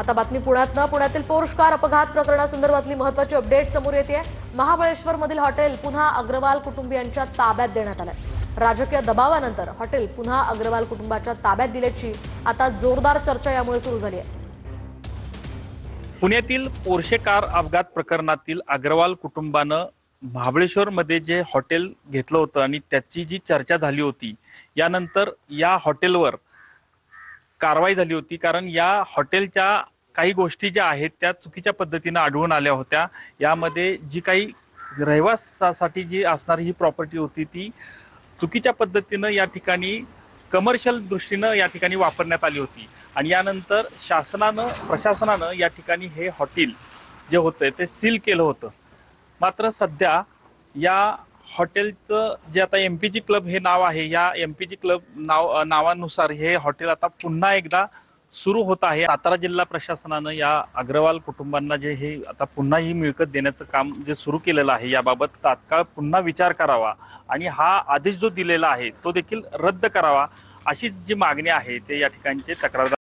आता बातमी पुण्यातील पोर्श कार अपघात प्रकरणासंदर्भातली महत्त्वाची अपडेट समोर येते। महाबळेश्वरमधील हॉटेल पुन्हा अग्रवाल कुटुंबियांच्या ताब्यात देण्यात आलंय। राजकीय दबावानंतर हॉटेल पुन्हा अग्रवाल कुटुंबाच्या ताब्यात दिल्याची आता जोरदार चर्चा यामुळे सुरू झाली आहे। पुण्यातील पोर्शे कार अपघात प्रकरणातील अग्रवाल कुटुंबानं महाबळेश्वरमध्ये जे हॉटेल घेतलं होतं आणि त्याची जी चर्चा झाली होती, यानंतर या हॉटेलवर कारवाई झाली होती। कारण या हॉटेलच्या काही गोष्टी ज्या आहेत त्या चुकीच्या पद्धतीने आढळून आल्या होत्या। यामध्ये जी काही रहिवासासाठी जी असणारी ही प्रॉपर्टी होती ती चुकीच्या पद्धतीनं या ठिकाणी कमर्शियल दृष्टीनं या ठिकाणी वापरण्यात आली होती। आणि यानंतर प्रशासनानं या ठिकाणी हे हॉटेल जे होतं ते सील केलं होतं। मात्र सध्या या हॉटेलचं जे आता एमपीजी क्लब हे नाव आहे, या एमपीजी क्लब नावानुसार हे हॉटेल आता पुन्हा एकदा सुरू होत आहे। सातारा जिल्हा प्रशासनानं या अग्रवाल कुटुंबांना जे हे आता पुन्हा ही मिळकत देण्याचं काम जे सुरू केलेलं आहे, याबाबत तात्काळ पुन्हा विचार करावा आणि हा आदेश जो दिलेला आहे तो देखील रद्द करावा, अशी जी मागणी आहे ते या ठिकाणचे तक्रारदार